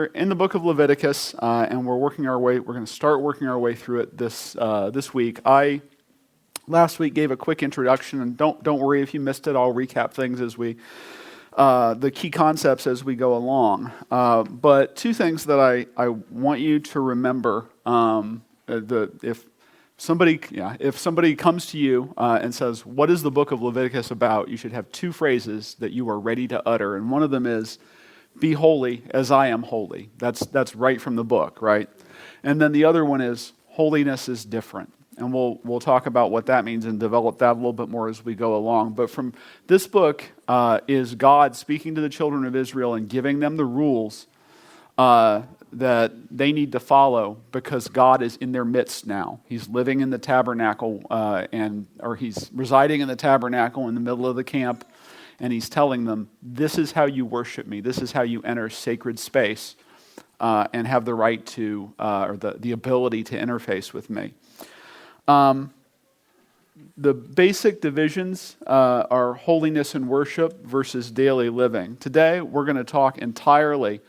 we're in the book of Leviticus, and we're going to start working our way through it this week. I last week gave a quick introduction, and don't worry if you missed it. I'll recap things as the key concepts as we go along. But two things that I want you to remember. If somebody comes to you and says, "What is the book of Leviticus about?" you should have two phrases that you are ready to utter, and one of them is, "Be holy as I am holy." That's right from the book, right? And then the other one is, "Holiness is different." And we'll talk about what that means and develop that a little bit more as we go along. But from this book is God speaking to the children of Israel and giving them the rules that they need to follow because God is in their midst now. He's living in the tabernacle, or he's residing in the tabernacle in the middle of the camp, and he's telling them, "This is how you worship me. This is how you enter sacred space and have the right to, or the ability to interface with me." The basic divisions are holiness and worship versus daily living. Today, we're going to talk entirely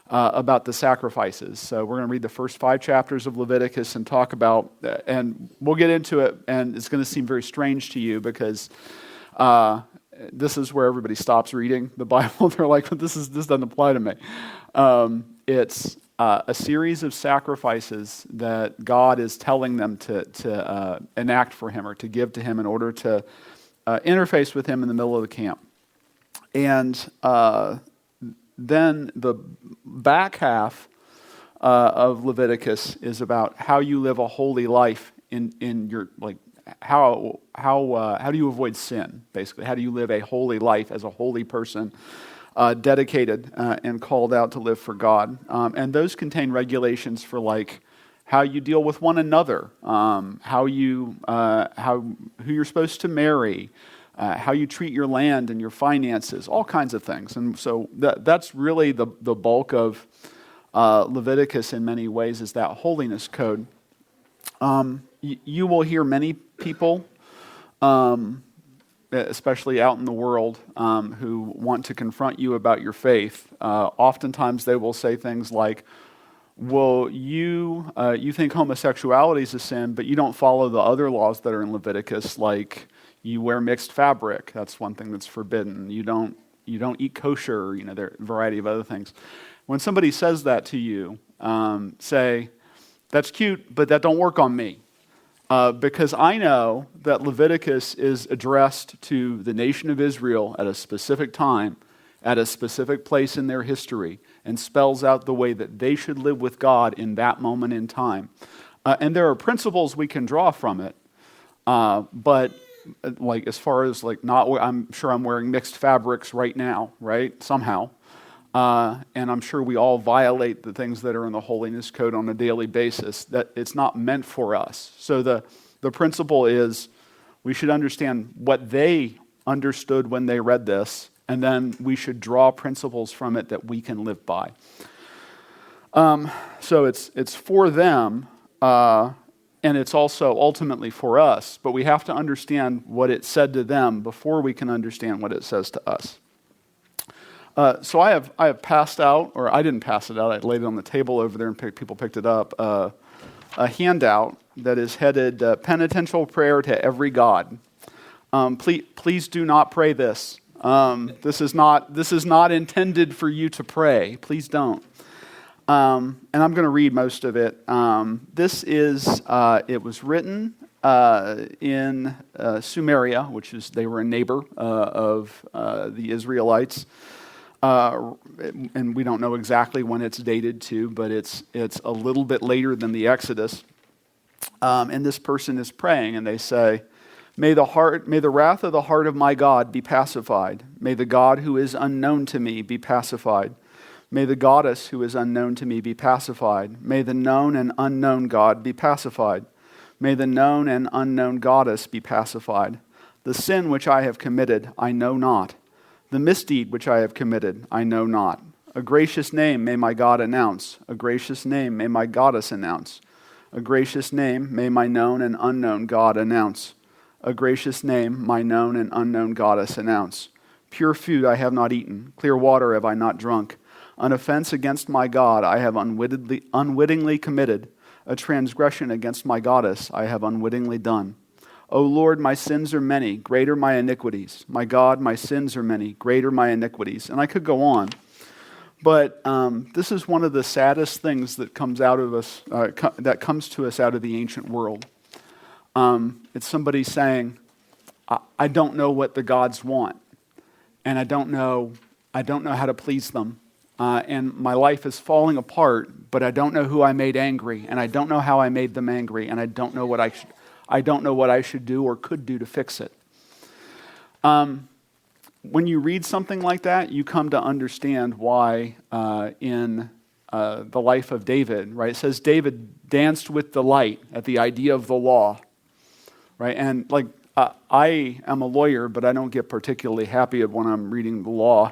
about the sacrifices. So we're going to read the first 5 chapters of Leviticus and talk about, and we'll get into it, and it's going to seem very strange to you because this is where everybody stops reading the Bible. They're like, this doesn't apply to me. It's a series of sacrifices that God is telling them to enact for him or to give to him in order to interface with him in the middle of the camp. And then the back half of Leviticus is about how you live a holy life in your, like, how do you avoid sin, basically? How do you live a holy life as a holy person, dedicated and called out to live for God? And those contain regulations for, like, how you deal with one another, who you're supposed to marry, how you treat your land and your finances, all kinds of things. And so that's really the bulk of Leviticus in many ways, is that holiness code. You will hear many people, especially out in the world, who want to confront you about your faith. Oftentimes they will say things like, "Well, you think homosexuality is a sin, but you don't follow the other laws that are in Leviticus, like you wear mixed fabric. That's one thing that's forbidden. You don't eat kosher. There are a variety of other things." When somebody says that to you, say, "That's cute, but that don't work on me." Because I know that Leviticus is addressed to the nation of Israel at a specific time, at a specific place in their history, and spells out the way that they should live with God in that moment in time. And there are principles we can draw from it, but like as far as like I'm sure I'm wearing mixed fabrics right now, right? Somehow. And I'm sure we all violate the things that are in the holiness code on a daily basis, that it's not meant for us. So the principle is we should understand what they understood when they read this, and then we should draw principles from it that we can live by. So it's for them, and it's also ultimately for us, but we have to understand what it said to them before we can understand what it says to us. So I have passed out, or I didn't pass it out, I laid it on the table over there and people picked it up, a handout that is headed Penitential Prayer to Every God. Please do not pray this. This is not intended for you to pray. Please don't. And I'm going to read most of it. It was written in Sumeria, they were a neighbor of the Israelites. And we don't know exactly when it's dated to, but it's a little bit later than the Exodus. And this person is praying, and they say, May the wrath of the heart of my God be pacified. May the God who is unknown to me be pacified. May the goddess who is unknown to me be pacified. May the known and unknown God be pacified. May the known and unknown goddess be pacified. The sin which I have committed, I know not. The misdeed which I have committed, I know not. A gracious name may my God announce. A gracious name may my goddess announce. A gracious name may my known and unknown God announce. A gracious name my known and unknown goddess announce. Pure food I have not eaten. Clear water have I not drunk. An offense against my God I have unwittingly committed. A transgression against my goddess I have unwittingly done. O Lord, my sins are many, great are my iniquities. My God, my sins are many, great are my iniquities. And I could go on. But this is one of the saddest things that comes out of us, that comes to us out of the ancient world. It's somebody saying, I don't know what the gods want, and I don't know how to please them. And my life is falling apart, but I don't know who I made angry, and I don't know how I made them angry, and I don't know what I should do or could do to fix it. When you read something like that, you come to understand why in the life of David, right? It says David danced with delight at the idea of the law, right? And like I am a lawyer, but I don't get particularly happy when I'm reading the law.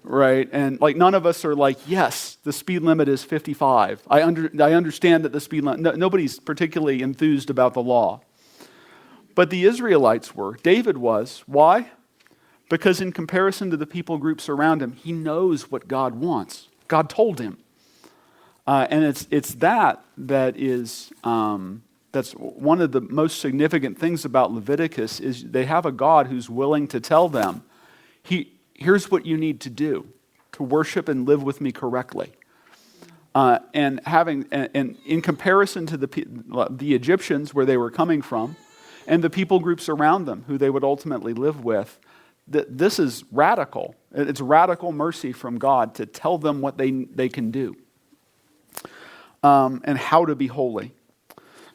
Right, and like none of us are like, yes, the speed limit is 55. I understand that the speed limit. Nobody's particularly enthused about the law, but the Israelites were. David was. Why? Because in comparison to the people groups around him, he knows what God wants. God told him, and it's that is that's one of the most significant things about Leviticus is they have a God who's willing to tell them, here's what you need to do to worship and live with me correctly. And in comparison to the Egyptians where they were coming from and the people groups around them who they would ultimately live with, this is radical. It's radical mercy from God to tell them what they can do and how to be holy.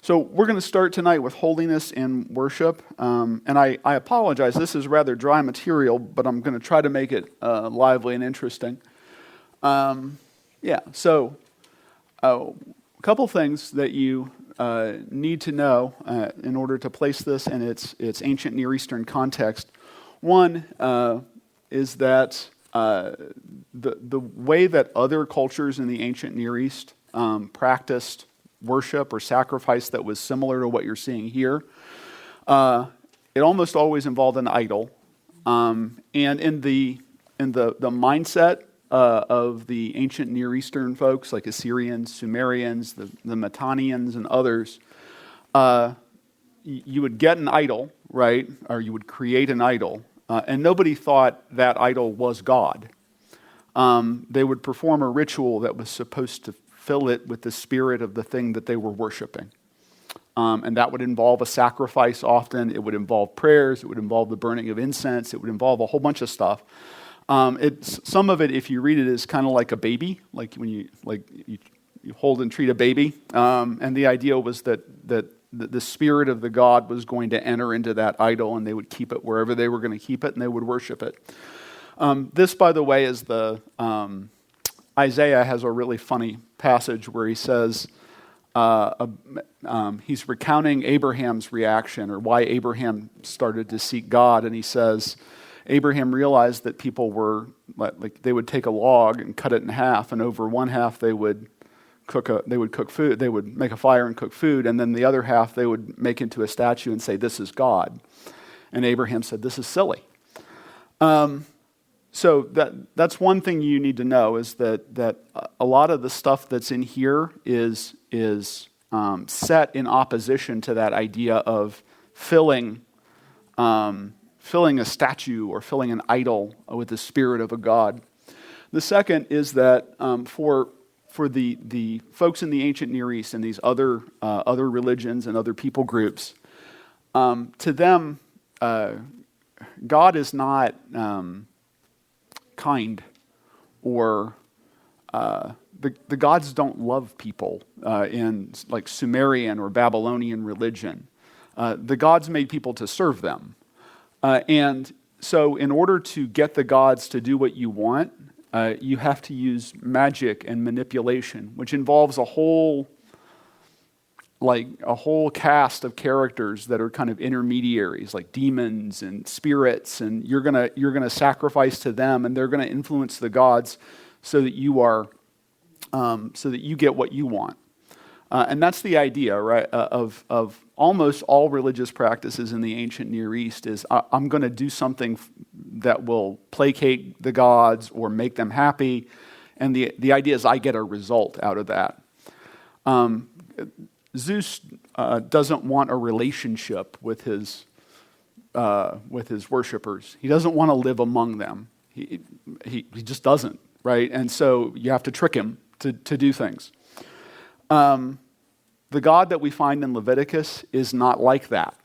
So we're going to start tonight with holiness and worship. And I apologize, this is rather dry material, but I'm going to try to make it lively and interesting. So a couple things that you need to know in order to place this in its ancient Near Eastern context. One is that the way that other cultures in the ancient Near East practiced worship or sacrifice that was similar to what you're seeing here, it almost always involved an idol. And in the mindset of the ancient Near Eastern folks, like Assyrians, Sumerians, the Mitannians, and others, you would get an idol, right? Or you would create an idol, and nobody thought that idol was God. They would perform a ritual that was supposed to fill it with the spirit of the thing that they were worshiping. And that would involve a sacrifice often. It would involve prayers. It would involve the burning of incense. It would involve a whole bunch of stuff. Some of it, if you read it, is kind of like a baby, like when you hold and treat a baby. And the idea was that the spirit of the god was going to enter into that idol, and they would keep it wherever they were going to keep it, and they would worship it. This, by the way, is Isaiah has a really funny passage where he says, he's recounting Abraham's reaction or why Abraham started to seek God, and he says, Abraham realized that people were like they would take a log and cut it in half, and over one half they would cook food. They would make a fire and cook food, and then the other half they would make into a statue and say, "This is God." And Abraham said, "This is silly." So that's one thing you need to know is that a lot of the stuff that's in here is set in opposition to that idea of filling a statue or filling an idol with the spirit of a god. The second is that for the folks in the ancient Near East and these other religions and other people groups, to them, God is not kind, or the gods don't love people in like Sumerian or Babylonian religion. The gods made people to serve them. And so in order to get the gods to do what you want, you have to use magic and manipulation, which involves a whole cast of characters that are kind of intermediaries, like demons and spirits, and you're gonna sacrifice to them, and they're gonna influence the gods so that you get what you want. And that's the idea, right, of almost all religious practices in the ancient Near East is I'm going to do something that will placate the gods or make them happy, And the idea is I get a result out of that. Zeus doesn't want a relationship with his worshipers. He doesn't want to live among them. He just doesn't, right? And so you have to trick him to do things. The God that we find in Leviticus is not like that.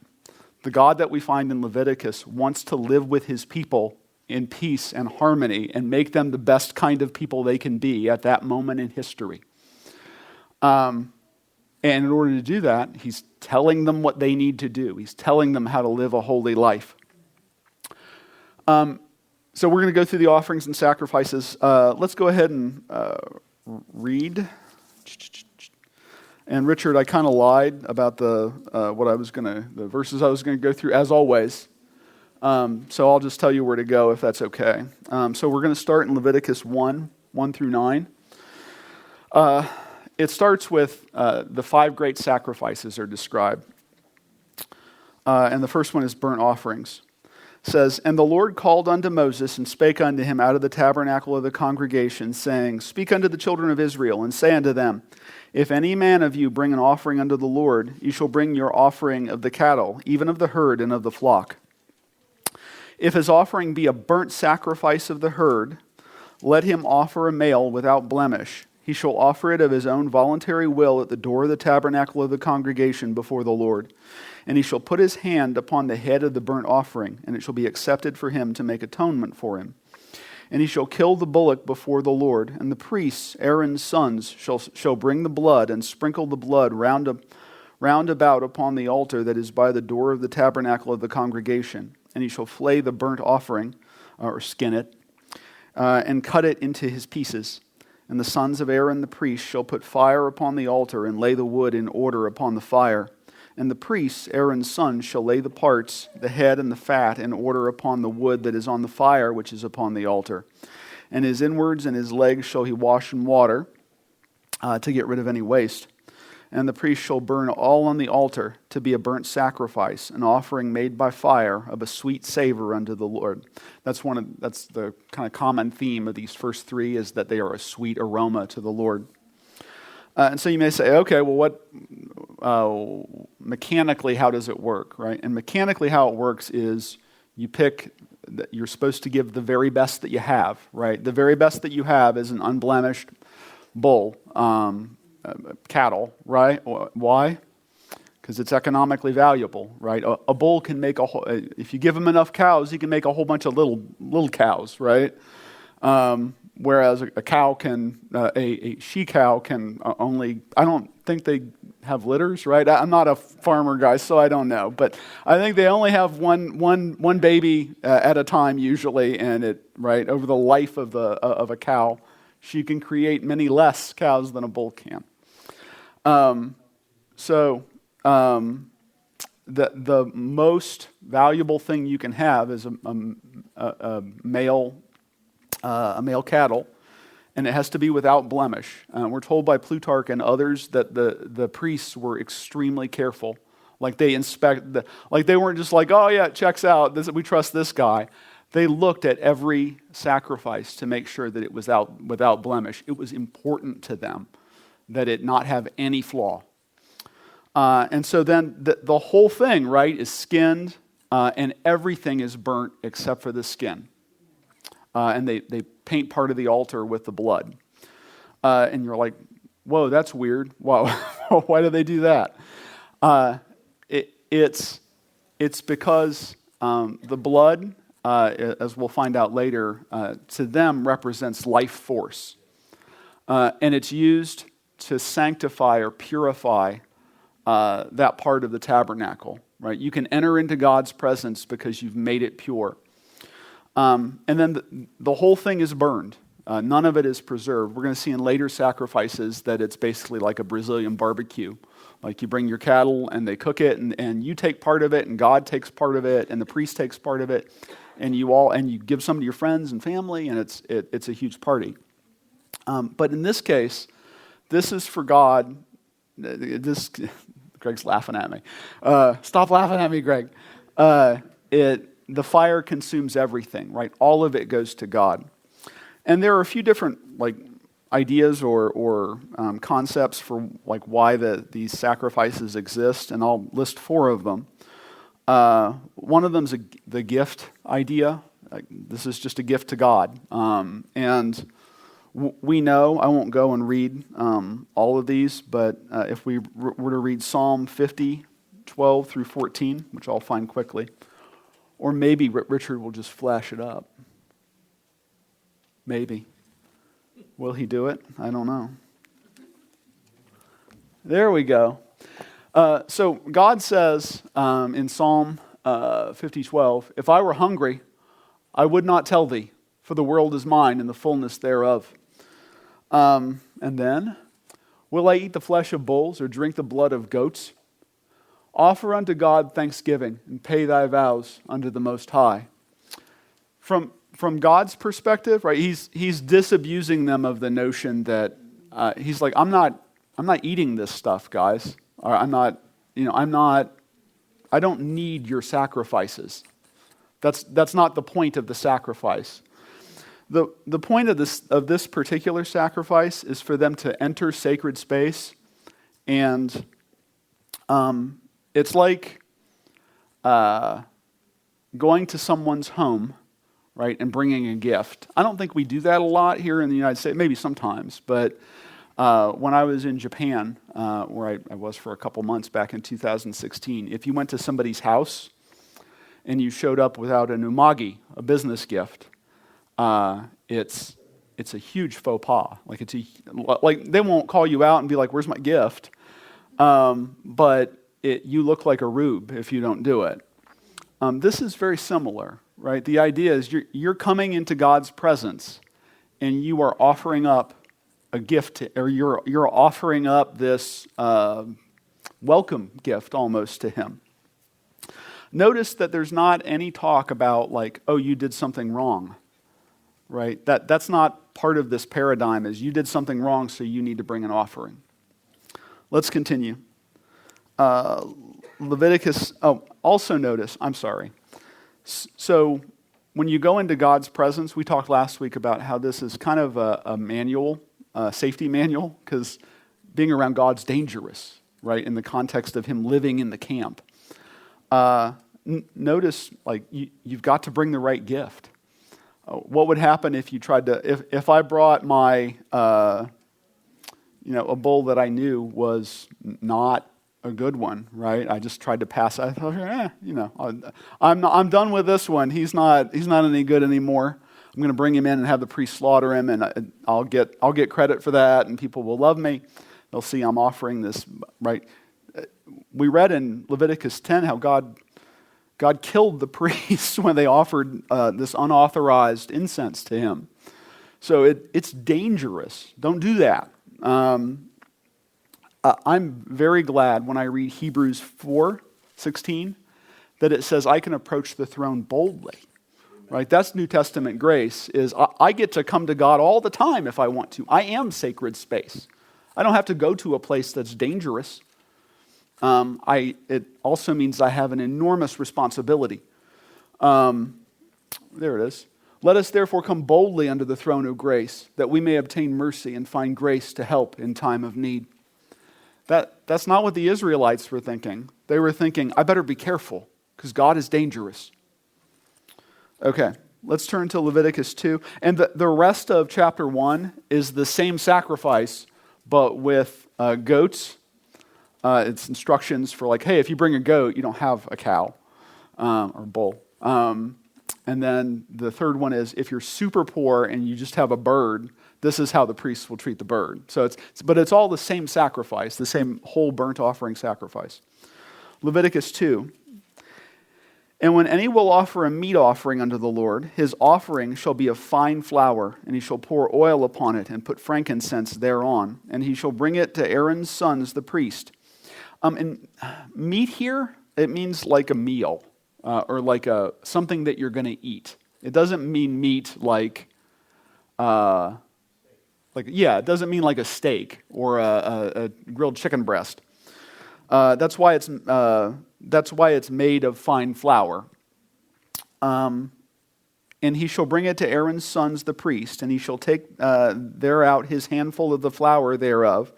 The God that we find in Leviticus wants to live with his people in peace and harmony and make them the best kind of people they can be at that moment in history. And in order to do that, he's telling them what they need to do. He's telling them how to live a holy life. So we're going to go through the offerings and sacrifices. Let's go ahead and read. And Richard, I kind of lied about the verses I was going to go through, as always. So I'll just tell you where to go if that's okay. So we're going to start in Leviticus 1 through 9. It starts with the 5 great sacrifices are described. And the first one is burnt offerings. It says, "And the Lord called unto Moses, and spake unto him out of the tabernacle of the congregation, saying, Speak unto the children of Israel, and say unto them, If any man of you bring an offering unto the Lord, you shall bring your offering of the cattle, even of the herd and of the flock. If his offering be a burnt sacrifice of the herd, let him offer a male without blemish. He shall offer it of his own voluntary will at the door of the tabernacle of the congregation before the Lord. And he shall put his hand upon the head of the burnt offering, and it shall be accepted for him to make atonement for him. And he shall kill the bullock before the Lord, and the priests, Aaron's sons, shall bring the blood and sprinkle the blood round about upon the altar that is by the door of the tabernacle of the congregation. And he shall flay the burnt offering, or skin it, and cut it into his pieces. And the sons of Aaron the priest shall put fire upon the altar and lay the wood in order upon the fire. And the priests, Aaron's sons, shall lay the parts, the head and the fat, in order upon the wood that is on the fire which is upon the altar. And his inwards and his legs shall he wash in water to get rid of any waste. And the priest shall burn all on the altar to be a burnt sacrifice, an offering made by fire of a sweet savor unto the Lord." That's the kind of common theme of these first 3, is that they are a sweet aroma to the Lord. And so you may say, okay, well, mechanically, how does it work, right? And mechanically, how it works is you're supposed to give the very best that you have, right? The very best that you have is an unblemished bull, cattle, right? Why? Because it's economically valuable, right? A bull can make if you give him enough cows, he can make a whole bunch of little cows, right? Whereas a cow can, a she-cow can only, I don't think they have litters, right? I'm not a farmer guy, so I don't know. But I think they only have one baby at a time usually, and over the life of a cow, she can create many less cows than a bull can. The most valuable thing you can have is a male cattle, and it has to be without blemish. We're told by Plutarch and others that the priests were extremely careful. Like they they weren't just like, oh yeah, it checks out. We trust this guy. They looked at every sacrifice to make sure that it was without blemish. It was important to them that it not have any flaw. And so then the whole thing, right, is skinned, and everything is burnt except for the skin. And they paint part of the altar with the blood. And you're like, whoa, that's weird. Wow, why do they do that? It's because the blood, as we'll find out later, to them represents life force. And it's used to sanctify or purify that part of the tabernacle, right? You can enter into God's presence because you've made it pure. And then the whole thing is burned. None of it is preserved. We're going to see in later sacrifices that it's basically like a Brazilian barbecue. Like you bring your cattle and they cook it, and you take part of it, and God takes part of it, and the priest takes part of it, and you give some to your friends and family, and it's a huge party. But in this case, this is for God. Greg's laughing at me. Stop laughing at me, Greg. The fire consumes everything, right? All of it goes to God. And there are a few different ideas or concepts for like why these sacrifices exist, and I'll list 4 of them. One of them's the gift idea. This is just a gift to God, and we know. I won't go and read all of these, but if we were to read Psalm 50, 12 through 14, which I'll find quickly, or maybe Richard will just flash it up. Maybe. Will he do it? I don't know. There we go. So God says in Psalm 50:12, "If I were hungry, I would not tell thee, for the world is mine and the fullness thereof." And then, "Will I eat the flesh of bulls or drink the blood of goats? Offer unto God thanksgiving and pay thy vows unto the Most High." From God's perspective, right? He's disabusing them of the notion that he's like, I'm not eating this stuff, guys. Or I don't need your sacrifices. That's not the point of the sacrifice. The point of this particular sacrifice is for them to enter sacred space, and it's like going to someone's home, right, and bringing a gift. I don't think we do that a lot here in the United States, maybe sometimes, but when I was in Japan, where I was for a couple months back in 2016, if you went to somebody's house and you showed up without an umagi, a business gift, it's a huge faux pas. Like they won't call you out and be like, "Where's my gift?" But you look like a rube if you don't do it. This is very similar, right? The idea is you're coming into God's presence, and you are offering up a gift, or you're offering up this welcome gift almost to Him. Notice that there's not any talk about like, "Oh, you did something wrong," right? That's not part of this paradigm. Is you did something wrong, so you need to bring an offering. Let's continue. Leviticus. Oh, also notice. I'm sorry. So when you go into God's presence, we talked last week about how this is kind of a manual. Safety manual, because being around God's dangerous, right, in the context of Him living in the camp. Notice, like, you've got to bring the right gift. What would happen if you tried to, if I brought my, a bull that I knew was not a good one, right? I just tried to pass. I thought, I'm done with this one. He's not any good anymore. I'm going to bring him in and have the priest slaughter him, and I'll get credit for that, and people will love me. They'll see I'm offering this, right? We read in Leviticus 10 how God killed the priests when they offered this unauthorized incense to Him. So it's dangerous. Don't do that. I'm very glad when I read Hebrews 4:16 that it says I can approach the throne boldly. Right, that's New Testament grace, is I get to come to God all the time if I want to. I am sacred space. I don't have to go to a place that's dangerous. It also means I have an enormous responsibility. There it is. "Let us therefore come boldly unto the throne of grace, that we may obtain mercy and find grace to help in time of need." That's not what the Israelites were thinking. They were thinking, I better be careful, because God is dangerous. Okay, let's turn to Leviticus 2. And the rest of chapter 1 is the same sacrifice, but with goats. It's instructions for like, hey, if you bring a goat, you don't have a cow or bull. And then the third one is, if you're super poor and you just have a bird, this is how the priests will treat the bird. But it's all the same sacrifice, the same whole burnt offering sacrifice. Leviticus 2. "And when any will offer a meat offering unto the Lord, his offering shall be of fine flour, and he shall pour oil upon it, and put frankincense thereon, and he shall bring it to Aaron's sons, the priest." And meat here, it means like a meal, or like something that you're going to eat. It doesn't mean meat it doesn't mean like a steak or a grilled chicken breast. That's why it's made of fine flour. And he shall bring it to Aaron's sons the priest, and he shall take thereout his handful of the flour thereof,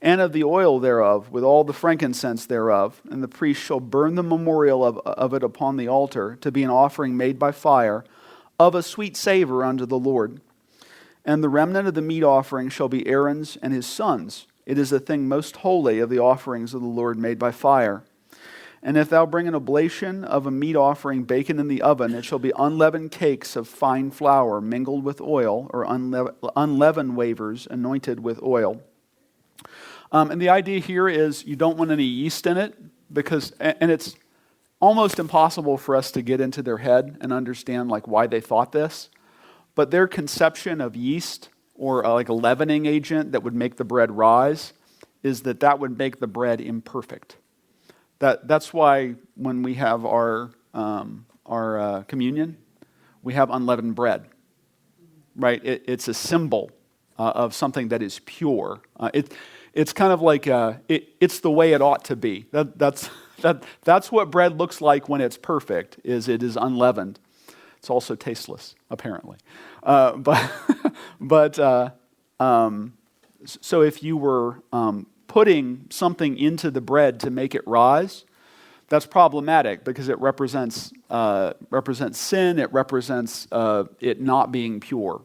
and of the oil thereof, with all the frankincense thereof. And the priest shall burn the memorial of it upon the altar, to be an offering made by fire, of a sweet savor unto the Lord. And the remnant of the meat offering shall be Aaron's and his sons. It is a thing most holy of the offerings of the Lord made by fire. And if thou bring an oblation of a meat offering baken in the oven, it shall be unleavened cakes of fine flour mingled with oil, or unleavened wafers anointed with oil. And the idea here is you don't want any yeast in it, and it's almost impossible for us to get into their head and understand like why they thought this. But their conception of yeast, or like a leavening agent that would make the bread rise, is that would make the bread imperfect. That's why when we have our communion, we have unleavened bread, right? It's a symbol of something that is pure. It's kind of like it's the way it ought to be. That's what bread looks like when it's perfect. It is unleavened. It's also tasteless, apparently. So if you were putting something into the bread to make it rise, that's problematic because it represents sin. It represents it not being pure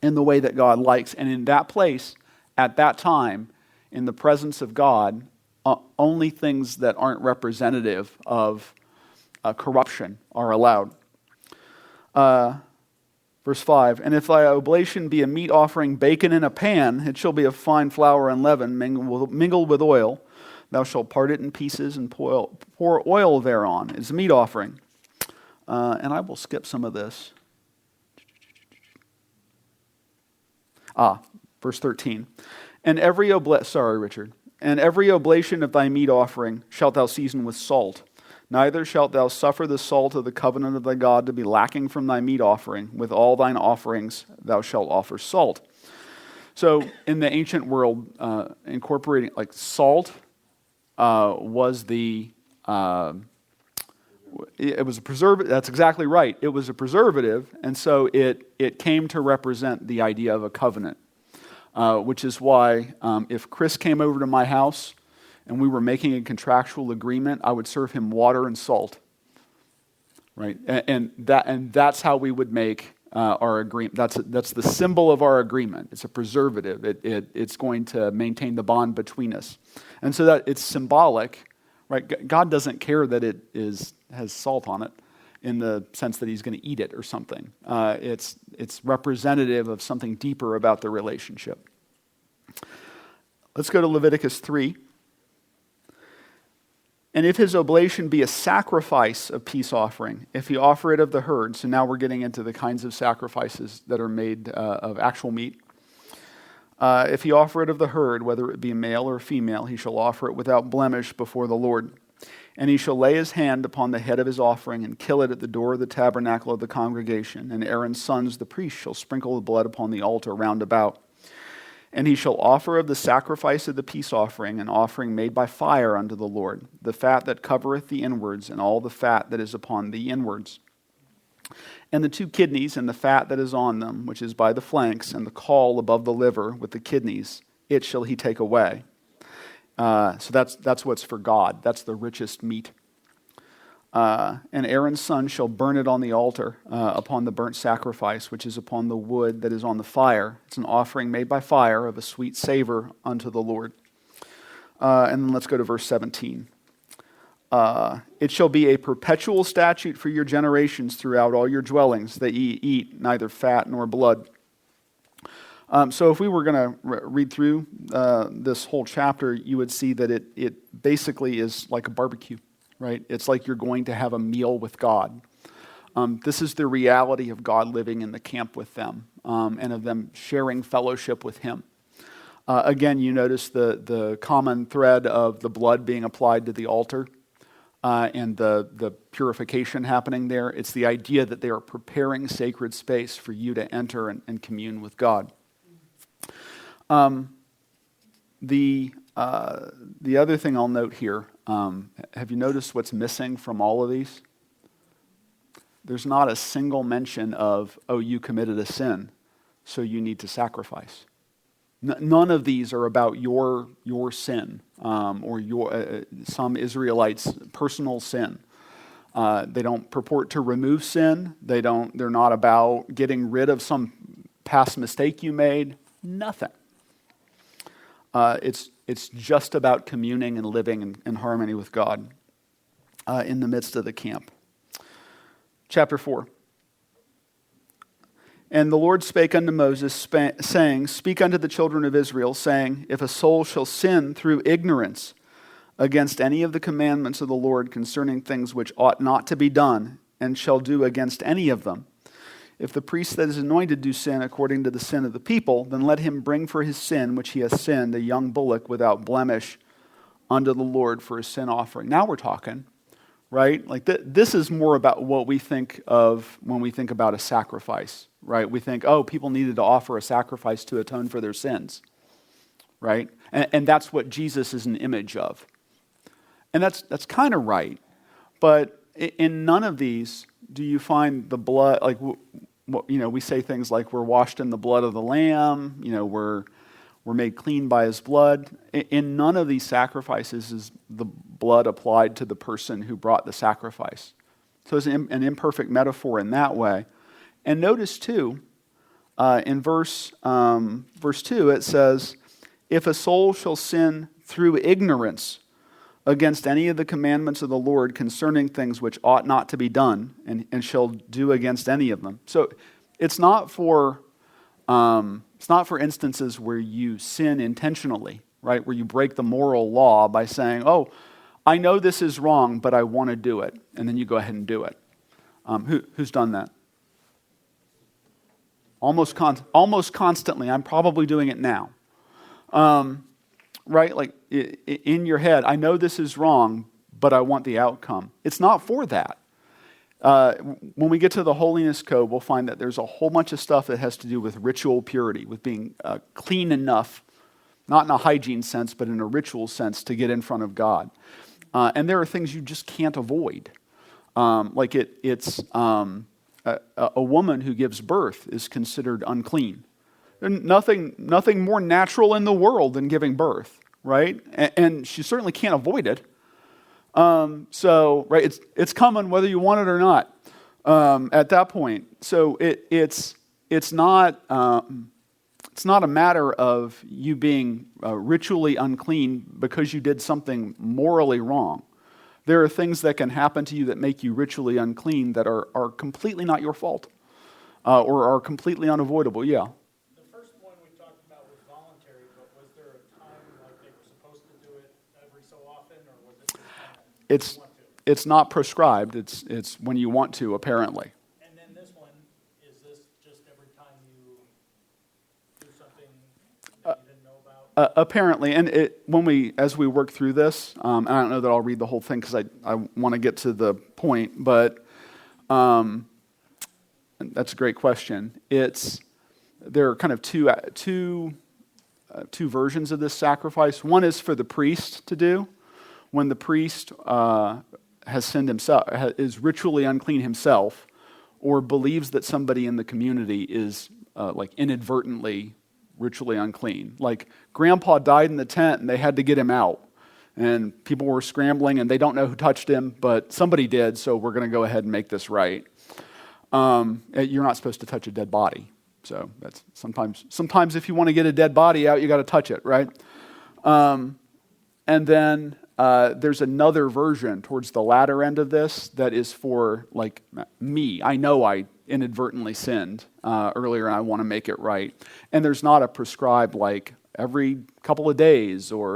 in the way that God likes. And in that place, at that time, in the presence of God, only things that aren't representative of corruption are allowed. Verse 5, and if thy oblation be a meat offering baken in a pan, it shall be of fine flour unleavened, mingled with oil. Thou shalt part it in pieces and pour oil thereon. It's a meat offering. And I will skip some of this. Verse 13. And every oblation of thy meat offering shalt thou season with salt. Neither shalt thou suffer the salt of the covenant of thy God to be lacking from thy meat offering. With all thine offerings thou shalt offer salt. So in the ancient world, incorporating like salt was it was a preservative. That's exactly right. It was a preservative, and so it came to represent the idea of a covenant, which is why if Chris came over to my house and we were making a contractual agreement, I would serve him water and salt, right? And that's how we would make our agreement. That's the symbol of our agreement. It's a preservative. It's going to maintain the bond between us, and so that it's symbolic, right? God doesn't care that it has salt on it, in the sense that He's going to eat it or something. It's representative of something deeper about the relationship. Let's go to Leviticus 3. And if his oblation be a sacrifice of peace offering, if he offer it of the herd, so now we're getting into the kinds of sacrifices that are made of actual meat. If he offer it of the herd, whether it be male or female, he shall offer it without blemish before the Lord. And he shall lay his hand upon the head of his offering and kill it at the door of the tabernacle of the congregation. And Aaron's sons, the priests, shall sprinkle the blood upon the altar round about. And he shall offer of the sacrifice of the peace offering an offering made by fire unto the Lord, the fat that covereth the inwards, and all the fat that is upon the inwards. And the 2 kidneys, and the fat that is on them, which is by the flanks, and the caul above the liver with the kidneys, it shall he take away. So that's what's for God. That's the richest meat. And Aaron's son shall burn it on the altar upon the burnt sacrifice, which is upon the wood that is on the fire. It's an offering made by fire of a sweet savor unto the Lord. And then let's go to verse 17. It shall be a perpetual statute for your generations throughout all your dwellings, that ye eat neither fat nor blood. So if we were going to read through this whole chapter, you would see that it basically is like a barbecue. Right? It's like you're going to have a meal with God. This is the reality of God living in the camp with them, and of them sharing fellowship with Him. Again, you notice the common thread of the blood being applied to the altar, and the purification happening there. It's the idea that they are preparing sacred space for you to enter and commune with God. The other thing I'll note here, have you noticed what's missing from all of these? there's not a single mention of, oh, you committed a sin, so you need to sacrifice. None of these are about your sin or your some Israelites' personal sin. They don't purport to remove sin. They're not about getting rid of some past mistake you made. Nothing. It's just about communing and living in harmony with God in the midst of the camp. Chapter 4. And the Lord spake unto Moses, saying, Speak unto the children of Israel, saying, If a soul shall sin through ignorance against any of the commandments of the Lord concerning things which ought not to be done, and shall do against any of them, if the priest that is anointed do sin according to the sin of the people, then let him bring for his sin which he has sinned a young bullock without blemish unto the Lord for a sin offering. Now we're talking, right? Like this is more about what we think of when we think about a sacrifice, right? We think, oh, people needed to offer a sacrifice to atone for their sins, right? And that's what Jesus is an image of. And that's kind of right. But in none of these do you find the blood, like, we say things like we're washed in the blood of the Lamb, we're made clean by his blood. In none of these sacrifices is the blood applied to the person who brought the sacrifice. So it's an imperfect metaphor in that way. And notice too, in verse 2, it says, If a soul shall sin through ignorance against any of the commandments of the Lord concerning things which ought not to be done, and shall do against any of them. So it's not for instances where you sin intentionally, right? Where you break the moral law by saying, oh, I know this is wrong, but I want to do it. And then you go ahead and do it. Who's done that? Almost constantly. I'm probably doing it now. Right? Like in your head, I know this is wrong, but I want the outcome. It's not for that. When we get to the Holiness Code, we'll find that there's a whole bunch of stuff that has to do with ritual purity, with being clean enough, not in a hygiene sense, but in a ritual sense to get in front of God. And there are things you just can't avoid. It's a woman who gives birth is considered unclean. There's nothing more natural in the world than giving birth, right? And she certainly can't avoid it. Right, it's coming whether you want it or not. At that point, so it's not a matter of you being ritually unclean because you did something morally wrong. There are things that can happen to you that make you ritually unclean that are completely not your fault, or are completely unavoidable. Yeah. It's not prescribed. It's when you want to, apparently. And then this one, is this just every time you do something that you didn't know about? Apparently, and as we work through this, and I don't know that I'll read the whole thing because I want to get to the point, but that's a great question. There are kind of two versions of this sacrifice. One is for the priest to do. When the priest has sinned himself, is ritually unclean himself, or believes that somebody in the community is inadvertently ritually unclean. Like Grandpa died in the tent and they had to get him out. And people were scrambling and they don't know who touched him, but somebody did, so we're going to go ahead and make this right. You're not supposed to touch a dead body. So that's sometimes if you want to get a dead body out, you got to touch it, right? And then there's another version towards the latter end of this that is for like me. I know I inadvertently sinned earlier and I want to make it right. And there's not a prescribed like every couple of days or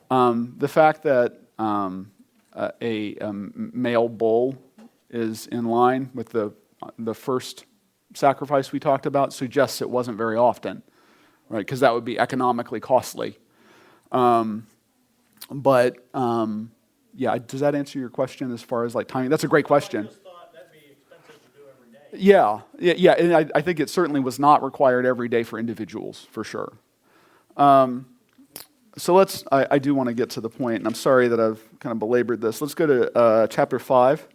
the fact that a male bull is in line with the first sacrifice we talked about suggests it wasn't very often, right? Because that would be economically costly. But does that answer your question as far as like timing? That's a great question. I just thought that'd be expensive to do every day. Yeah, and I think it certainly was not required every day for individuals, for sure. So I do want to get to the point, and I'm sorry that I've kind of belabored this. Let's go to chapter 5.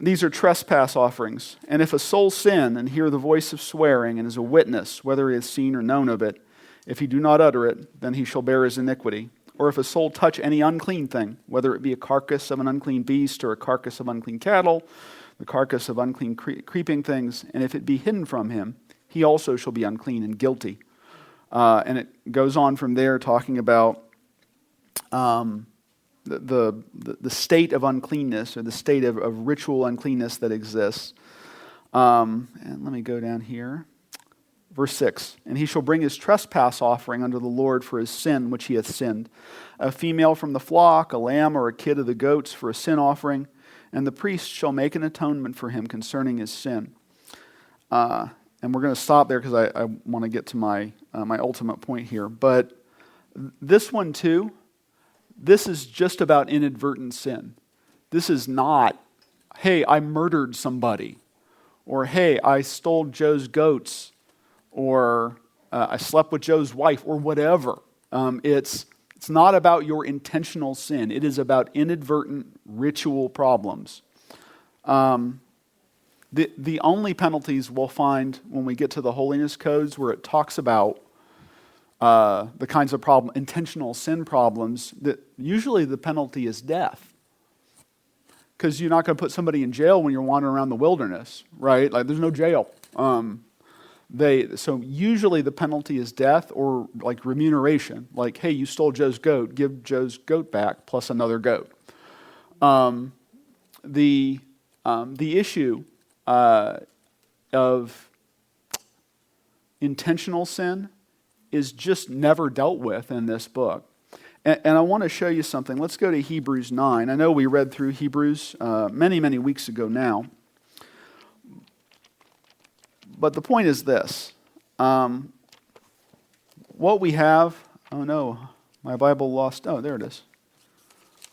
These are trespass offerings. And if a soul sin and hear the voice of swearing and is a witness, whether he has seen or known of it, if he do not utter it, then he shall bear his iniquity. Or if a soul touch any unclean thing, whether it be a carcass of an unclean beast or a carcass of unclean cattle, the carcass of unclean creeping things, and if it be hidden from him, he also shall be unclean and guilty. And it goes on from there talking about the state of uncleanness or the state of ritual uncleanness that exists. And let me go down here. Verse 6, and he shall bring his trespass offering unto the Lord for his sin which he hath sinned, a female from the flock, a lamb or a kid of the goats for a sin offering, and the priest shall make an atonement for him concerning his sin. And we're going to stop there because I want to get to my ultimate point here. But this one too, this is just about inadvertent sin. This is not, hey, I murdered somebody, or hey, I stole Joe's goats, or I slept with Joe's wife, or whatever. It's not about your intentional sin. It is about inadvertent ritual problems. The only penalties we'll find when we get to the holiness codes where it talks about the kinds of intentional sin problems, that usually the penalty is death. Because you're not going to put somebody in jail when you're wandering around the wilderness, right? Like, there's no jail. So usually the penalty is death or like remuneration. Like, hey, you stole Joe's goat, give Joe's goat back plus another goat. The issue of intentional sin is just never dealt with in this book. And I want to show you something. Let's go to Hebrews 9. I know we read through Hebrews many, many weeks ago now. But the point is this. What we have... Oh no, my Bible lost... Oh, there it is.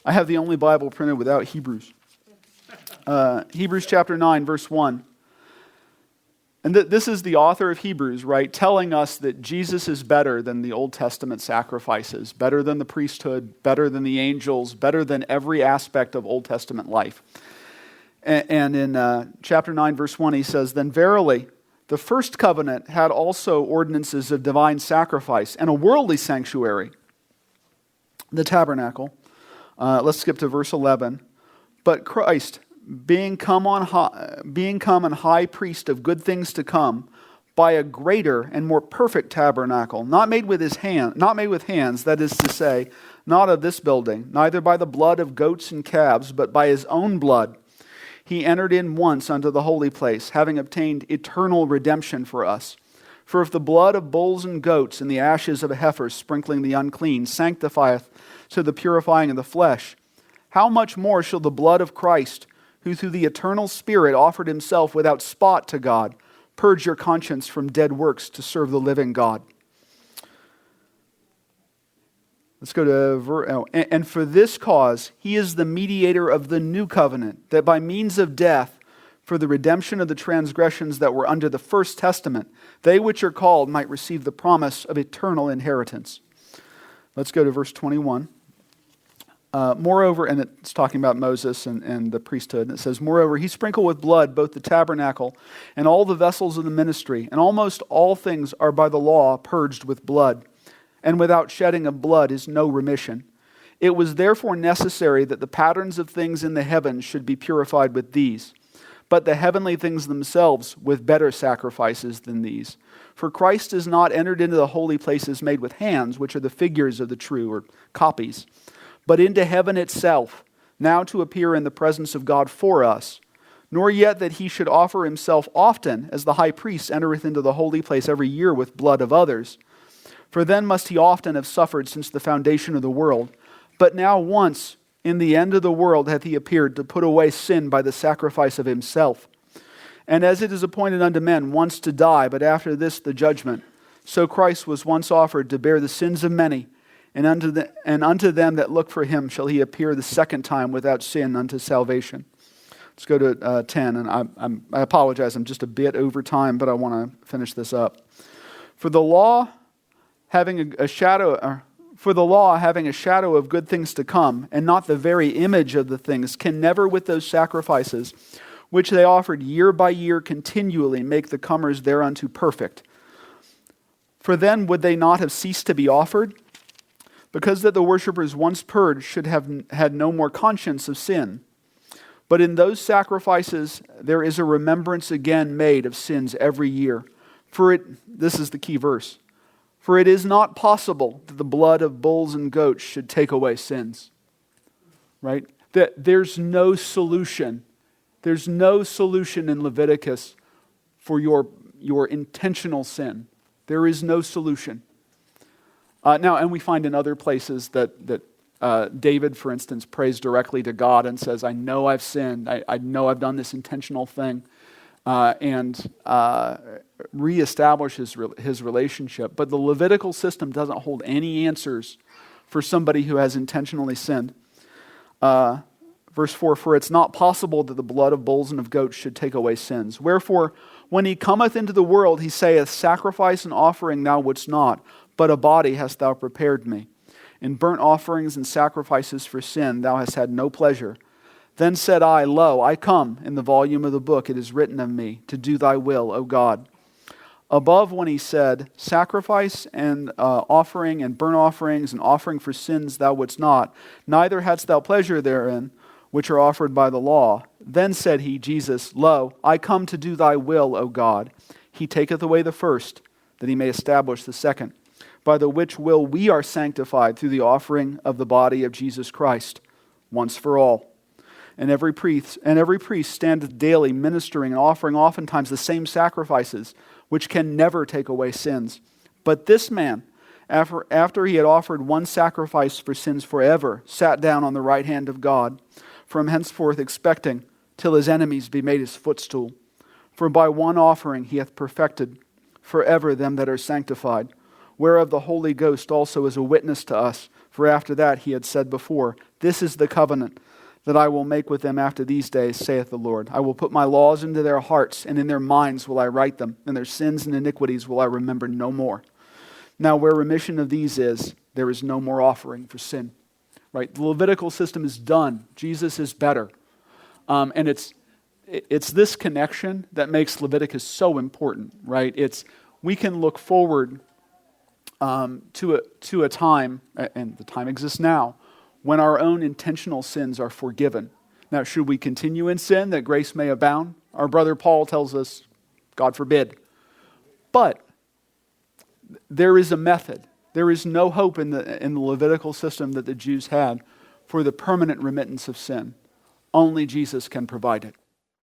I have the only Bible printed without Hebrews. Hebrews chapter 9, verse 1. And this is the author of Hebrews, right, telling us that Jesus is better than the Old Testament sacrifices, better than the priesthood, better than the angels, better than every aspect of Old Testament life. And in chapter 9, verse 1, he says, then verily, the first covenant had also ordinances of divine sacrifice and a worldly sanctuary, the tabernacle. Let's skip to verse 11. But Christ, being come an high priest of good things to come, by a greater and more perfect tabernacle, not made with hands, that is to say, not of this building, neither by the blood of goats and calves, but by his own blood, he entered in once unto the holy place, having obtained eternal redemption for us. For if the blood of bulls and goats and the ashes of a heifer sprinkling the unclean sanctifieth to the purifying of the flesh, how much more shall the blood of Christ, who through the eternal Spirit offered himself without spot to God, purge your conscience from dead works to serve the living God? Let's go to, and for this cause, he is the mediator of the new covenant, that by means of death, for the redemption of the transgressions that were under the first testament, they which are called might receive the promise of eternal inheritance. Let's go to verse 21. Moreover, and it's talking about Moses and the priesthood, and it says, moreover, he sprinkled with blood both the tabernacle and all the vessels of the ministry, and almost all things are by the law purged with blood. And without shedding of blood is no remission. It was therefore necessary that the patterns of things in the heavens should be purified with these, but the heavenly things themselves with better sacrifices than these. For Christ is not entered into the holy places made with hands, which are the figures of the true, or copies, but into heaven itself, now to appear in the presence of God for us, nor yet that he should offer himself often, as the high priest entereth into the holy place every year with blood of others. For then must he often have suffered since the foundation of the world. But now once, in the end of the world, hath he appeared to put away sin by the sacrifice of himself. And as it is appointed unto men once to die, but after this the judgment, so Christ was once offered to bear the sins of many, and unto them that look for him shall he appear the second time without sin unto salvation. Let's go to 10, and I apologize, I'm just a bit over time, but I want to finish this up. For the law having a shadow of good things to come, and not the very image of the things, can never with those sacrifices which they offered year by year continually, make the comers thereunto perfect. For then would they not have ceased to be offered? Because that the worshippers once purged should have had no more conscience of sin. But in those sacrifices there is a remembrance again made of sins every year. This is the key verse, for it is not possible that the blood of bulls and goats should take away sins. Right? That there's no solution. There's no solution in Leviticus for your intentional sin. There is no solution. Now, and we find in other places that David, for instance, prays directly to God and says, I know I've sinned. I know I've done this intentional thing. And reestablishes his relationship. But the Levitical system doesn't hold any answers for somebody who has intentionally sinned. Verse 4, for it's not possible that the blood of bulls and of goats should take away sins. Wherefore, when he cometh into the world, he saith, sacrifice and offering thou wouldst not, but a body hast thou prepared me. In burnt offerings and sacrifices for sin thou hast had no pleasure. Then said I, lo, I come, in the volume of the book it is written of me, to do thy will, O God. Above when he said, sacrifice and offering and burnt offerings and offering for sins thou wouldst not, neither hadst thou pleasure therein, which are offered by the law. Then said he, Jesus, lo, I come to do thy will, O God. He taketh away the first, that he may establish the second, by the which will we are sanctified through the offering of the body of Jesus Christ, once for all. And every priest standeth daily ministering and offering oftentimes the same sacrifices, which can never take away sins. But this man, after he had offered one sacrifice for sins forever, sat down on the right hand of God, from henceforth expecting till his enemies be made his footstool. For by one offering he hath perfected forever them that are sanctified, whereof the Holy Ghost also is a witness to us. For after that he had said before, this is the covenant that I will make with them after these days, saith the Lord. I will put my laws into their hearts, and in their minds will I write them, and their sins and iniquities will I remember no more. Now where remission of these is, there is no more offering for sin. Right? The Levitical system is done. Jesus is better. And it's this connection that makes Leviticus so important, right? We can look forward to a time, and the time exists now, when our own intentional sins are forgiven. Now, should we continue in sin that grace may abound? Our brother Paul tells us, God forbid. But there is a method. There is no hope in the Levitical system that the Jews had for the permanent remittance of sin. Only Jesus can provide it.